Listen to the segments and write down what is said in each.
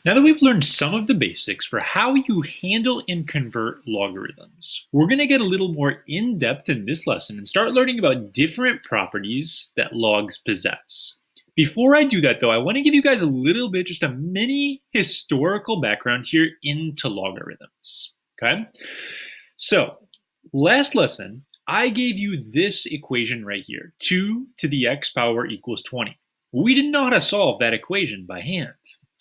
Now that we've learned some of the basics for how you handle and convert logarithms, we're going to get a little more in depth in this lesson and start learning about different properties that logs possess. Before I do that, though, I want to give you guys a little bit, just a mini historical background here into logarithms. Okay? So, last lesson, I gave you this equation right here 2 to the x power equals 20. We didn't know how to solve that equation by hand.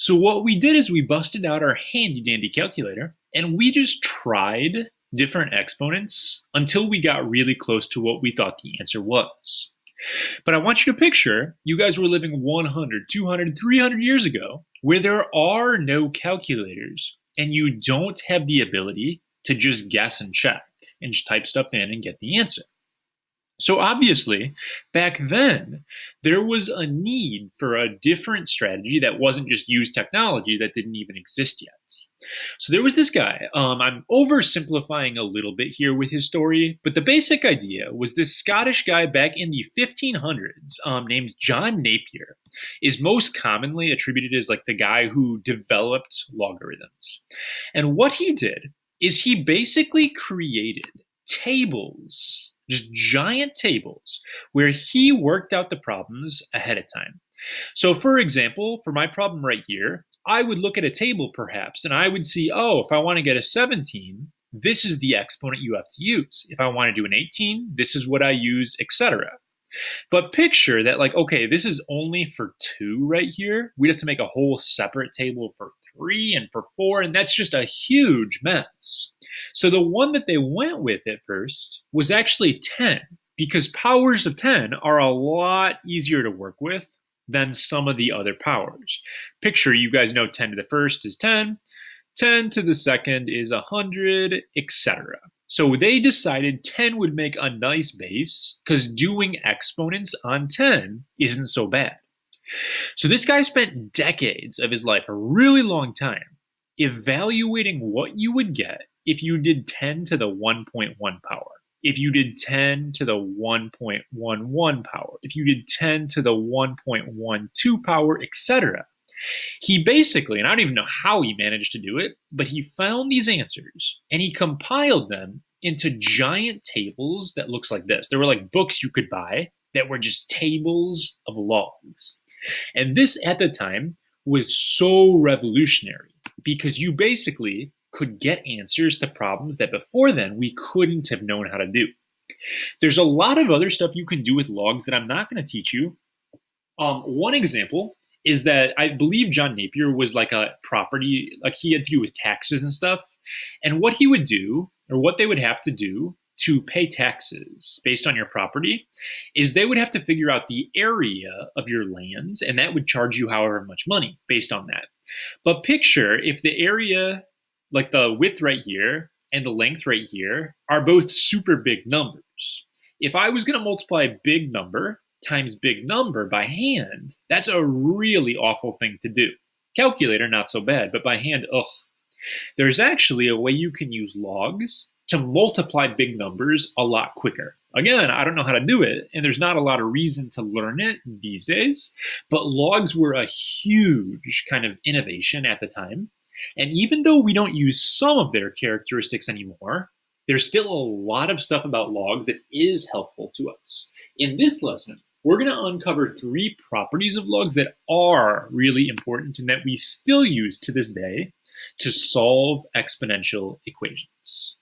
So what we did is we busted out our handy dandy calculator and we just tried different exponents until we got really close to what we thought the answer was. But I want you to picture you guys were living 100, 200, 300 years ago where there are no calculators and you don't have the ability to just guess and check and just type stuff in and get the answer. So obviously, back then, there was a need for a different strategy that wasn't just use technology that didn't even exist yet. So there was this guy, I'm oversimplifying a little bit here with his story, but the basic idea was this Scottish guy back in the 1500s named John Napier is most commonly attributed as like the guy who developed logarithms. And what he did is he basically created tables, just giant tables, where he worked out the problems ahead of time. So, for example, for my problem right here, I would look at a table perhaps, and I would see, oh, if I want to get a 17, this is the exponent you have to use. If I want to do an 18, this is what I use, etc. But picture that, like, okay, this is only for 2 right here. We'd have to make a whole separate table for 3 and for 4, and that's just a huge mess. So the one that they went with at first was actually 10, because powers of 10 are a lot easier to work with than some of the other powers. Picture, you guys know 10 to the first is 10, 10 to the second is 100, etc. So they decided 10 would make a nice base because doing exponents on 10 isn't so bad. So this guy spent decades of his life, a really long time, evaluating what you would get if you did 10 to the 1.1 power, if you did 10 to the 1.11 power, if you did 10 to the 1.12 power, etc. He basically, and I don't even know how he managed to do it, but he found these answers and he compiled them into giant tables that looks like this. There were like books you could buy that were just tables of logs. And this at the time was so revolutionary because you basically could get answers to problems that before then we couldn't have known how to do. There's a lot of other stuff you can do with logs that I'm not going to teach you. One example is that I believe John Napier was like a property, like he had to do with taxes and stuff. And what he would do, or what they would have to do to pay taxes based on your property, is they would have to figure out the area of your lands, and that would charge you however much money based on that. But picture if the area, like the width right here and the length right here, are both super big numbers. If I was going to multiply big number times big number by hand, that's a really awful thing to do. Calculator, not so bad, but by hand, ugh. There's actually a way you can use logs to multiply big numbers a lot quicker. Again, I don't know how to do it, and there's not a lot of reason to learn it these days, but logs were a huge kind of innovation at the time. And even though we don't use some of their characteristics anymore, there's still a lot of stuff about logs that is helpful to us. In this lesson, we're going to uncover 3 properties of logs that are really important and that we still use to this day to solve exponential equations.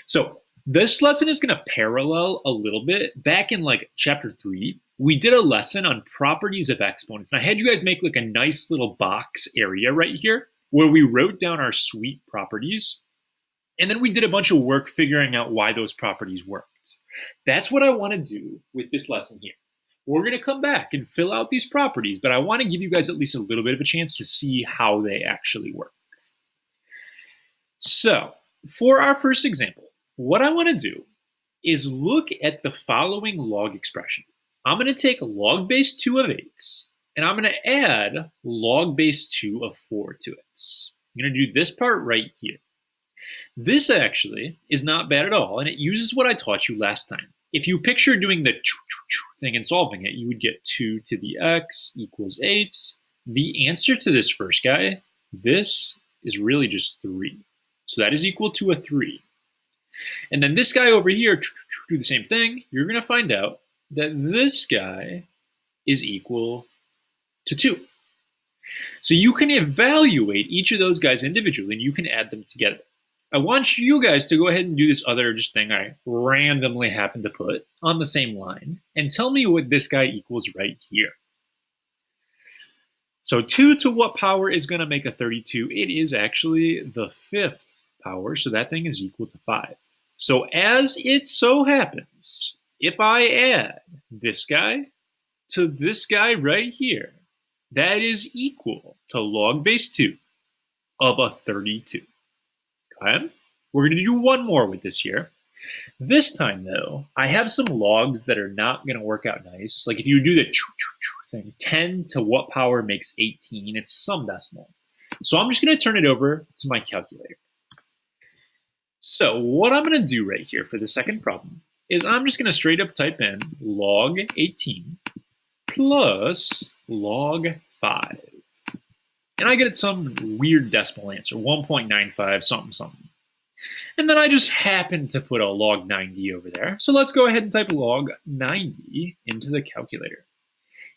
So this lesson is going to parallel a little bit. Back in like chapter 3, we did a lesson on properties of exponents. And I had you guys make like a nice little box area right here where we wrote down our sweet properties. And then we did a bunch of work figuring out why those properties worked. That's what I want to do with this lesson here. We're going to come back and fill out these properties, but I want to give you guys at least a little bit of a chance to see how they actually work. So, for our first example, what I want to do is look at the following log expression. I'm going to take log base 2 of 8, and I'm going to add log base 2 of 4 to it. I'm going to do this part right here. This actually is not bad at all, and it uses what I taught you last time. If you picture doing the thing and solving it, you would get 2 to the x equals 8. The answer to this first guy This is really just 3. So that is equal to a 3. And then this guy over here, do the same thing. You're going to find out that this guy is equal to 2. So you can evaluate each of those guys individually and you can add them together. I want you guys to go ahead and do this other just thing I randomly happen to put on the same line and tell me what this guy equals right here. So 2 to what power is going to make a 32? It is actually the 5th power, so that thing is equal to 5. So as it so happens, if I add this guy to this guy right here, that is equal to log base 2 of a 32. Okay? We're going to do one more with this here. This time, though, I have some logs that are not going to work out nice. Like if you do the thing, 10 to what power makes 18, it's some decimal. So I'm just going to turn it over to my calculator. So what I'm going to do right here for the second problem is I'm just going to straight up type in log 18 plus log 5. And I get some weird decimal answer, 1.95 something something. And then I just happen to put a log 90 over there. So let's go ahead and type log 90 into the calculator.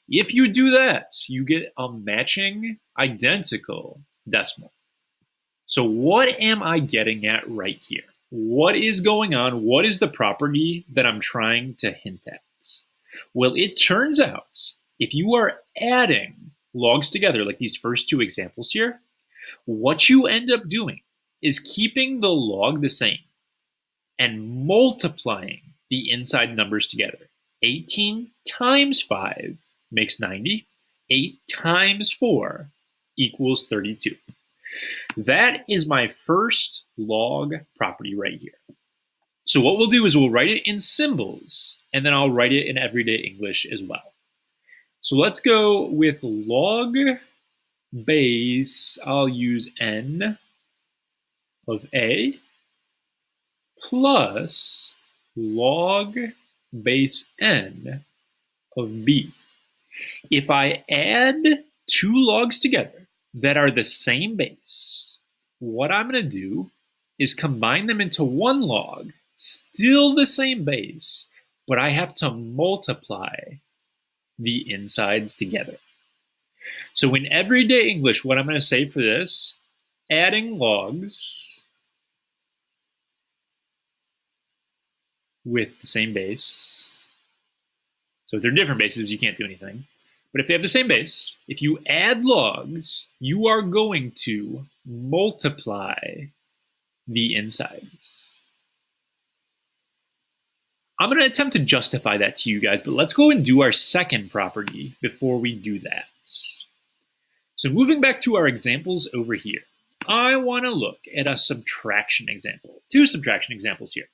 If you do that, you get a matching identical decimal. So what am I getting at right here? What is going on? What is the property that I'm trying to hint at? Well, it turns out if you are adding logs together, like these first two examples here, what you end up doing is keeping the log the same and multiplying the inside numbers together. 18 times 5 makes 90. 8 times 4 equals 32. That is my first log property right here. So what we'll do is we'll write it in symbols, and then I'll write it in everyday English as well. So let's go with log base, I'll use n of a plus log base n of b. If I add two logs together that are the same base, what I'm going to do is combine them into one log, still the same base, but I have to multiply the insides together. So in everyday English, what I'm going to say for this, adding logs with the same base. So if they're different bases, you can't do anything. But if they have the same base, if you add logs, you are going to multiply the insides. I'm going to attempt to justify that to you guys, but let's go and do our second property before we do that. So moving back to our examples over here, I want to look at a subtraction example. Two subtraction examples here.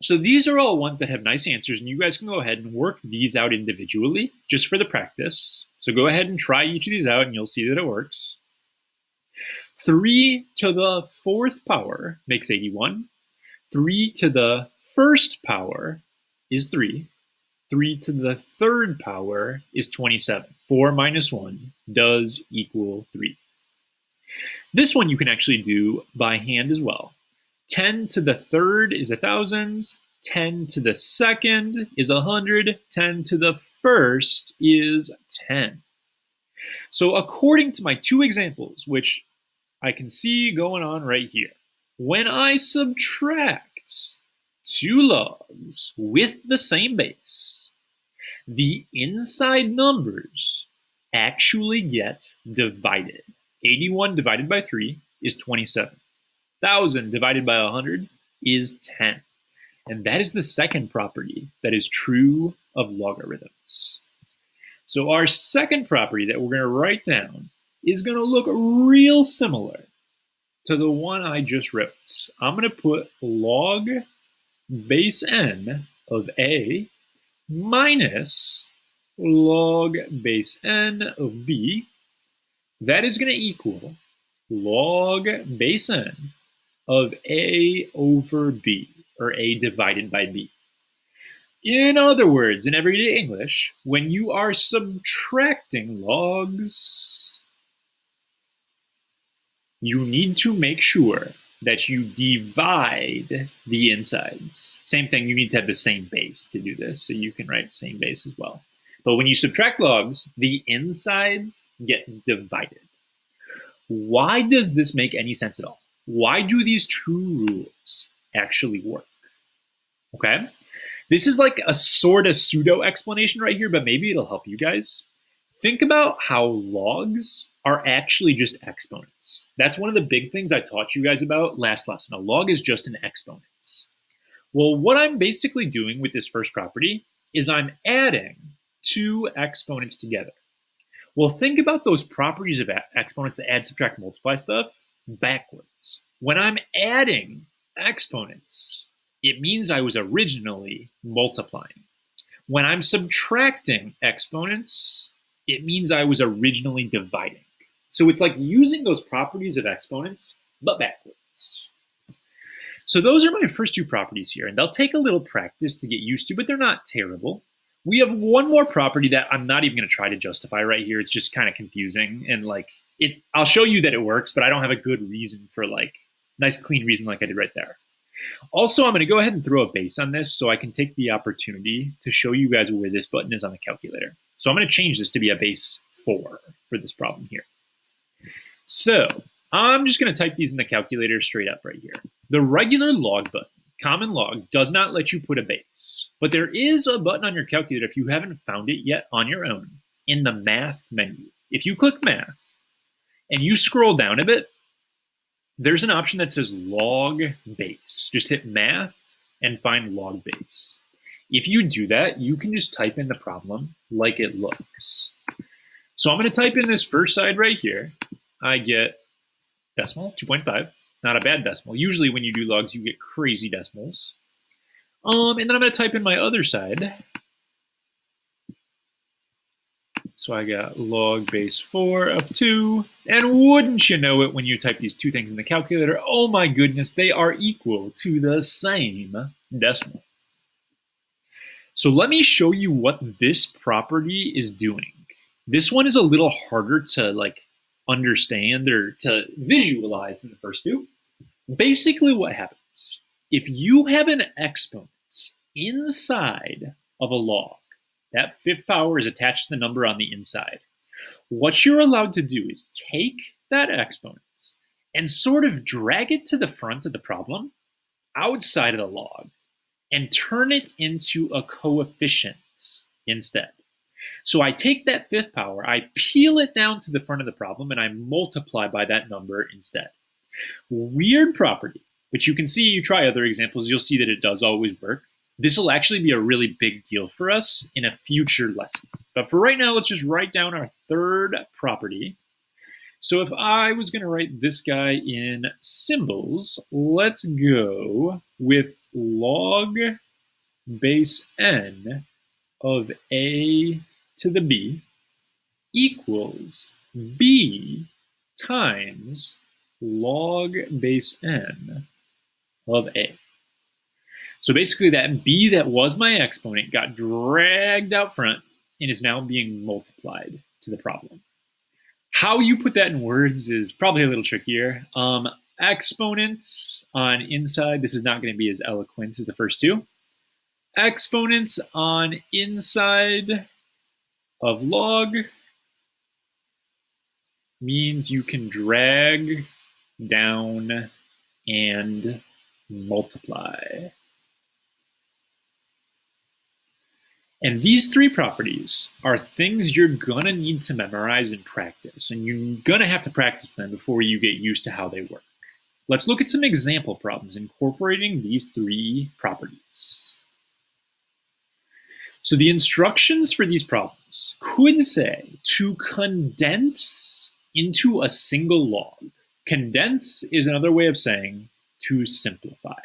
So these are all ones that have nice answers, and you guys can go ahead and work these out individually just for the practice. So go ahead and try each of these out, and you'll see that it works. 3 to the 4th power makes 81. 3 to the 1st power is 3. 3 to the 3rd power is 27. 4 minus 1 does equal 3. This one you can actually do by hand as well. 10 to the 3rd is 1,000. 10 to the 2nd is 100. 10 to the 1st is 10. So according to my two examples, which I can see going on right here, when I subtract two logs with the same base, the inside numbers actually get divided. 81 divided by 3 is 27. 1,000 divided by 100 is 10. And that is the second property that is true of logarithms. So our second property that we're going to write down is going to look real similar to the one I just wrote. I'm going to put log base n of a minus log base n of b. That is going to equal log base n of a over b, or a divided by b. In other words, in everyday English, when you are subtracting logs, you need to make sure that you divide the insides. Same thing, you need to have the same base to do this, so you can write same base as well. But when you subtract logs, the insides get divided. Why does this make any sense at all? Why do these two rules actually work? Okay, this is like a sort of pseudo explanation right here, but maybe it'll help you guys. Think about how logs are actually just exponents. That's one of the big things I taught you guys about last lesson. A log is just an exponent. Well, what I'm basically doing with this first property is I'm adding two exponents together. Well, think about those properties of exponents that add, subtract, multiply stuff backwards. When I'm adding exponents, it means I was originally multiplying. When I'm subtracting exponents, it means I was originally dividing. So it's like using those properties of exponents, but backwards. So those are my first two properties here, and they'll take a little practice to get used to, but they're not terrible. We have one more property that I'm not even going to try to justify right here. It's just kind of confusing, and I'll show you that it works, but I don't have a good reason for nice clean reason like I did right there. Also, I'm going to go ahead and throw a base on this so I can take the opportunity to show you guys where this button is on the calculator. So I'm going to change this to be a base 4 for this problem here. So I'm just going to type these in the calculator straight up right here. The regular log button, common log, does not let you put a base. But there is a button on your calculator, if you haven't found it yet on your own, in the math menu. If you click math and you scroll down a bit, there's an option that says log base. Just hit math and find log base. If you do that, you can just type in the problem like it looks. So I'm going to type in this first side right here. I get decimal, 2.5. Not a bad decimal. Usually when you do logs, you get crazy decimals. And then I'm going to type in my other side. So I got log base 4 of 2. And wouldn't you know it, when you type these two things in the calculator, oh my goodness, they are equal to the same decimal. So let me show you what this property is doing. This one is a little harder to understand or to visualize than the first two. Basically what happens, if you have an exponent inside of a log, that fifth power is attached to the number on the inside. What you're allowed to do is take that exponent and sort of drag it to the front of the problem outside of the log and turn it into a coefficient instead. So I take that fifth power, I peel it down to the front of the problem, and I multiply by that number instead. Weird property, but you can see, you try other examples, you'll see that it does always work. This will actually be a really big deal for us in a future lesson. But for right now, let's just write down our third property. So if I was going to write this guy in symbols, let's go with log base n of a to the b equals b times log base n of a. So basically that b that was my exponent got dragged out front and is now being multiplied to the problem. How you put that in words is probably a little trickier. Exponents on inside, this is not going to be as eloquent as the first two. Exponents on inside of log means you can drag down and multiply. And these three properties are things you're gonna need to memorize and practice, and you're gonna have to practice them before you get used to how they work. Let's look at some example problems incorporating these three properties. So the instructions for these problems could say to condense into a single log. Condense is another way of saying to simplify.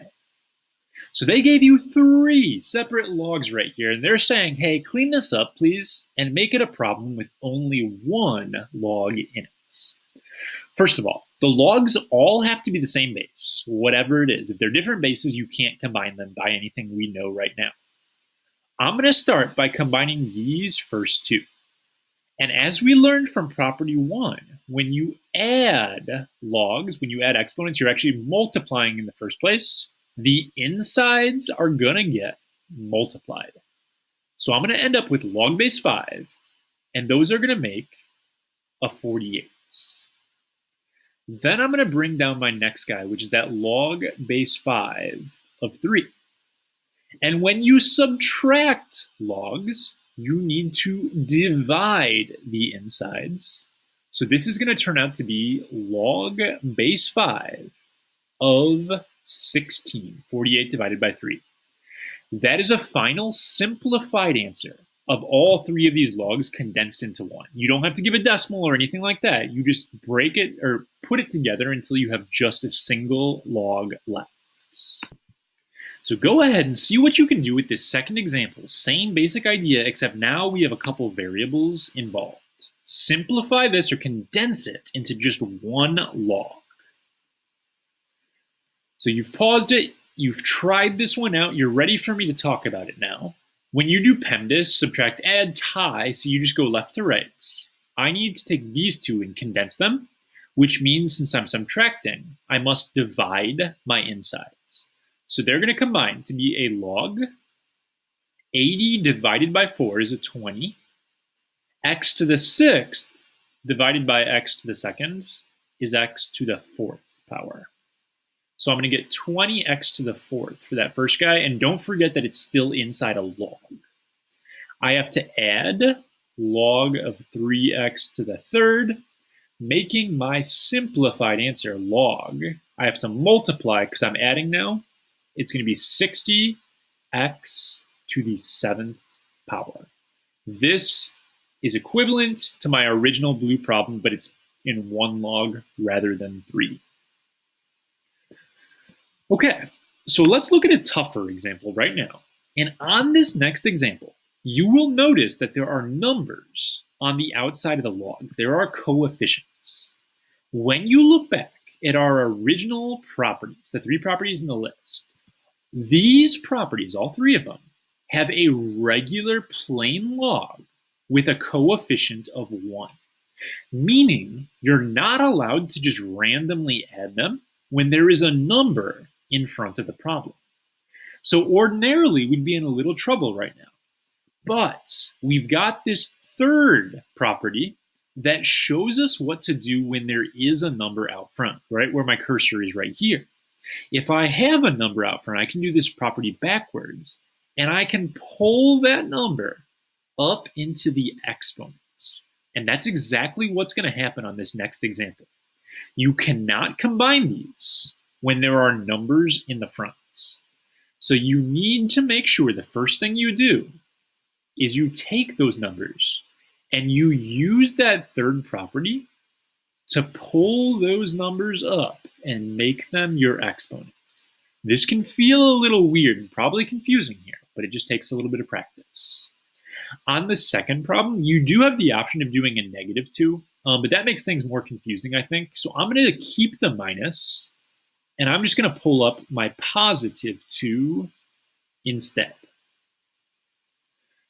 So they gave you three separate logs right here, and they're saying, hey, clean this up, please, and make it a problem with only one log in it. First of all, the logs all have to be the same base, whatever it is. If they're different bases, you can't combine them by anything we know right now. I'm going to start by combining these first two. And as we learned from property 1, when you add logs, when you add exponents, you're actually multiplying in the first place. The insides are going to get multiplied. So I'm going to end up with log base 5, and those are going to make a 48. Then I'm going to bring down my next guy, which is that log base 5 of 3. And when you subtract logs, you need to divide the insides. So this is going to turn out to be log base 5 of 16, 48 divided by 3. That is a final simplified answer of all three of these logs condensed into one. You don't have to give a decimal or anything like that. You just break it or put it together until you have just a single log left. So go ahead and see what you can do with this second example. Same basic idea, except now we have a couple variables involved. Simplify this or condense it into just one log. So you've paused it, you've tried this one out, you're ready for me to talk about it now. When you do PEMDAS, subtract, add, tie, so you just go left to right, I need to take these two and condense them, which means since I'm subtracting, I must divide my insides. So they're going to combine to be a log. 80 divided by 4 is a 20. X to the 6th divided by x to the 2nd is x to the 4th power. So I'm going to get 20x to the 4th for that first guy, and don't forget that it's still inside a log. I have to add log of 3x to the 3rd, making my simplified answer log. I have to multiply because I'm adding now. It's going to be 60x to the 7th power. This is equivalent to my original blue problem, but it's in one log rather than 3. Okay, so let's look at a tougher example right now. And on this next example, you will notice that there are numbers on the outside of the logs. There are coefficients. When you look back at our original properties, the 3 properties in the list, these properties, all 3 of them, have a regular plain log with a coefficient of 1, meaning you're not allowed to just randomly add them when there is a number in front of the problem. So ordinarily, we'd be in a little trouble right now. But we've got this third property that shows us what to do when there is a number out front, right? Where my cursor is right here. If I have a number out front, I can do this property backwards, and I can pull that number up into the exponents. And that's exactly what's going to happen on this next example. You cannot combine these when there are numbers in the fronts. So you need to make sure the first thing you do is you take those numbers and you use that third property to pull those numbers up and make them your exponents. This can feel a little weird and probably confusing here, but it just takes a little bit of practice. On the second problem, you do have the option of doing a -2, but that makes things more confusing, I think. So I'm going to keep the minus, and I'm just going to pull up my +2 instead.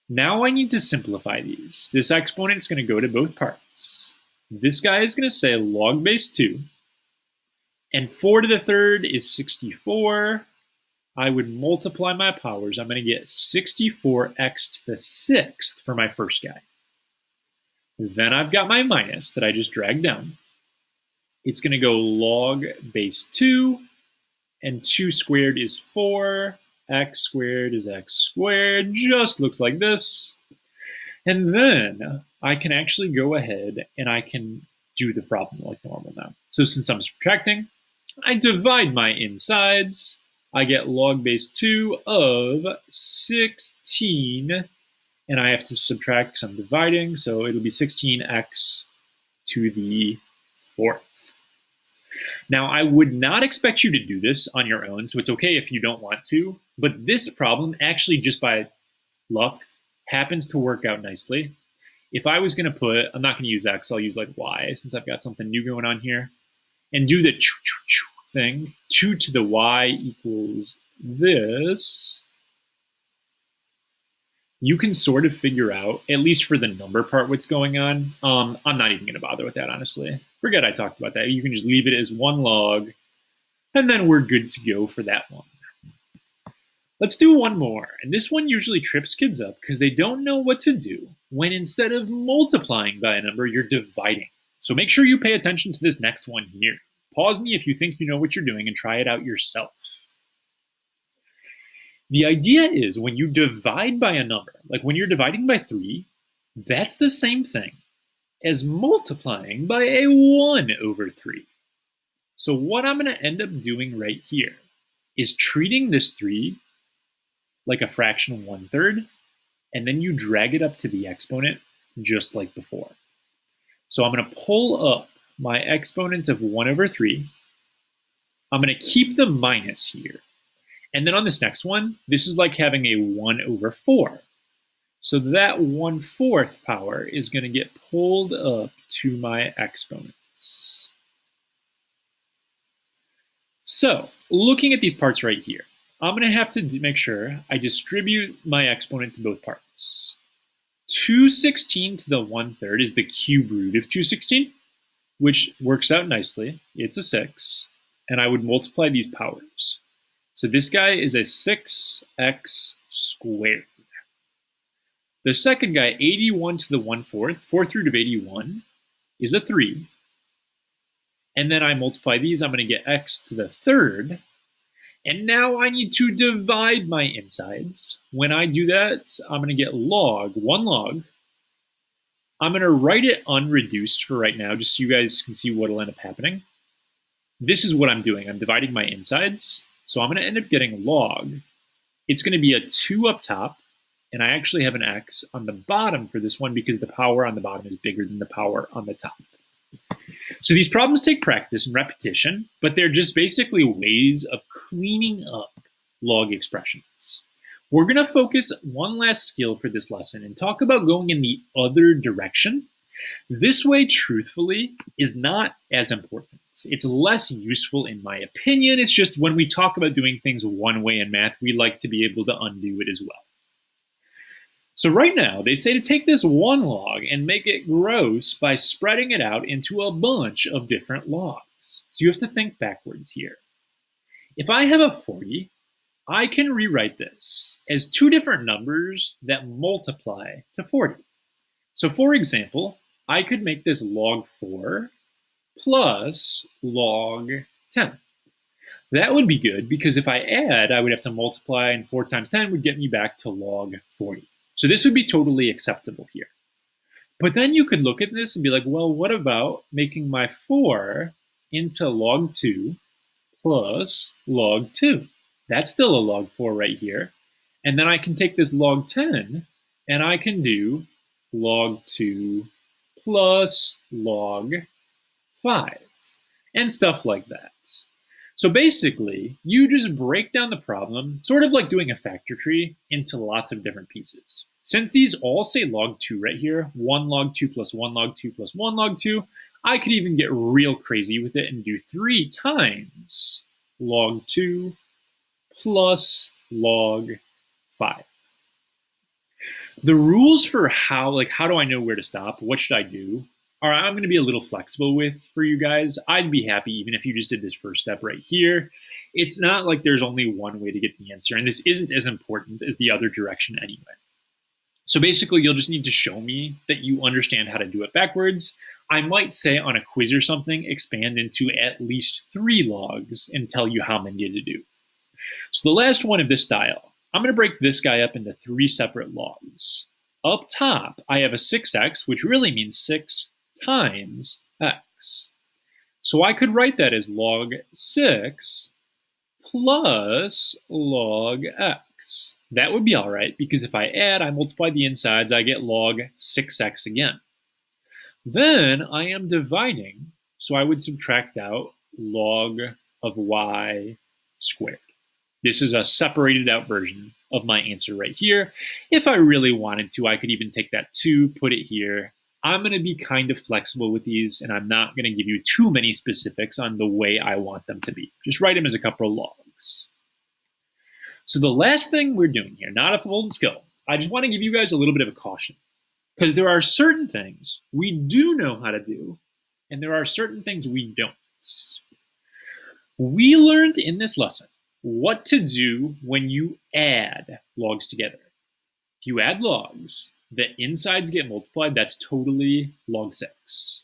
Now I need to simplify these. This exponent is going to go to both parts. This guy is going to say log base 2, and 4 to the 3rd is 64. I would multiply my powers. I'm going to get 64x to the 6th for my first guy. Then I've got my minus that I just dragged down. It's going to go log base 2, and 2 squared is 4. X squared is x squared. Just looks like this. And then I can actually go ahead and I can do the problem like normal now. So since I'm subtracting, I divide my insides. I get log base 2 of 16, and I have to subtract because I'm dividing, so it'll be 16x to the 4th. Now, I would not expect you to do this on your own, so it's okay if you don't want to, but this problem actually, just by luck, happens to work out nicely. If I was going to put, I'm not going to use x, I'll use like y, since I've got something new going on here, and do the thing, 2 to the y equals this, you can sort of figure out, at least for the number part, what's going on. I'm not even going to bother with that, honestly. Forget I talked about that. You can just leave it as 1 log, and then we're good to go for that one. Let's do one more, and this one usually trips kids up because they don't know what to do when instead of multiplying by a number, you're dividing. So make sure you pay attention to this next one here. Pause me if you think you know what you're doing and try it out yourself. The idea is when you divide by a number, like when you're dividing by 3, that's the same thing as multiplying by a 1 over 3. So what I'm going to end up doing right here is treating this 3 like a fraction 1/3, and then you drag it up to the exponent just like before. So I'm going to pull up my exponent of 1 over 3. I'm going to keep the minus here. And then on this next one, this is like having a 1 over 4. So that 1/4 power is going to get pulled up to my exponents. So looking at these parts right here, I'm going to have to make sure I distribute my exponent to both parts. 216 to the 1/3 is the cube root of 216, which works out nicely. It's a 6, and I would multiply these powers. So this guy is a 6x squared. The second guy, 81 to the 1/4, 4th root of 81, is a 3. And then I multiply these, I'm going to get x to the 3rd. And now I need to divide my insides. When I do that, I'm going to get log, 1 log. I'm going to write it unreduced for right now, just so you guys can see what will end up happening. This is what I'm doing. I'm dividing my insides. So I'm going to end up getting log. It's going to be a 2 up top, and I actually have an x on the bottom for this one because the power on the bottom is bigger than the power on the top. So these problems take practice and repetition, but they're just basically ways of cleaning up log expressions. We're going to focus one last skill for this lesson and talk about going in the other direction. This way, truthfully, is not as important. It's less useful in my opinion. It's just when we talk about doing things one way in math, we like to be able to undo it as well. So right now, they say to take this 1 log and make it gross by spreading it out into a bunch of different logs. So you have to think backwards here. If I have a 40, I can rewrite this as 2 different numbers that multiply to 40. So for example, I could make this log 4 plus log 10. That would be good because if I add, I would have to multiply, and 4 times 10 would get me back to log 40. So this would be totally acceptable here. But then you could look at this and be like, well, what about making my 4 into log 2 plus log 2? That's still a log 4 right here. And then I can take this log 10 and I can do log 2 plus log 5 and stuff like that. So basically, you just break down the problem, sort of like doing a factor tree, into lots of different pieces. Since these all say log 2 right here, 1 log 2 plus 1 log 2 plus 1 log 2, I could even get real crazy with it and do 3 times log 2 plus log 5. The rules for how do I know where to stop? What should I do? All right, I'm going to be a little flexible with for you guys. I'd be happy even if you just did this first step right here. It's not like there's only one way to get the answer, and this isn't as important as the other direction anyway. So basically, you'll just need to show me that you understand how to do it backwards. I might say on a quiz or something, expand into at least 3 logs and tell you how many to do. So the last one of this style, I'm going to break this guy up into 3 separate logs. Up top, I have a 6x, which really means 6 times x. So I could write that as log 6 plus log x. That would be all right, because if I add, I multiply the insides, I get log 6x again. Then I am dividing, so I would subtract out log of y squared. This is a separated out version of my answer right here. If I really wanted to, I could even take that 2, put it here. I'm going to be kind of flexible with these, and I'm not going to give you too many specifics on the way I want them to be. Just write them as a couple of logs. So the last thing we're doing here, not a full skill, I just want to give you guys a little bit of a caution. Because there are certain things we do know how to do, and there are certain things we don't. We learned in this lesson what to do when you add logs together. If you add logs, the insides get multiplied. That's totally log 6.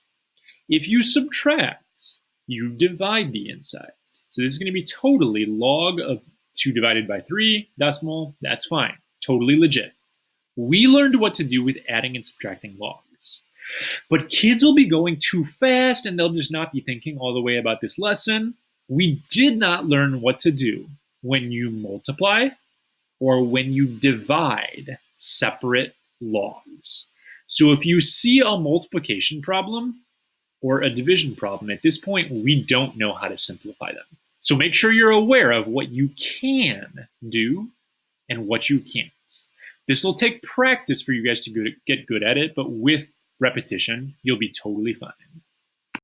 If you subtract, you divide the insides. So this is going to be totally log of 2 divided by 3 decimal. That's fine. Totally legit. We learned what to do with adding and subtracting logs. But kids will be going too fast and they'll just not be thinking all the way about this lesson. We did not learn what to do when you multiply or when you divide separate logs. So if you see a multiplication problem or a division problem, at this point, we don't know how to simplify them. So make sure you're aware of what you can do and what you can't. This will take practice for you guys to get good at it, but with repetition, you'll be totally fine.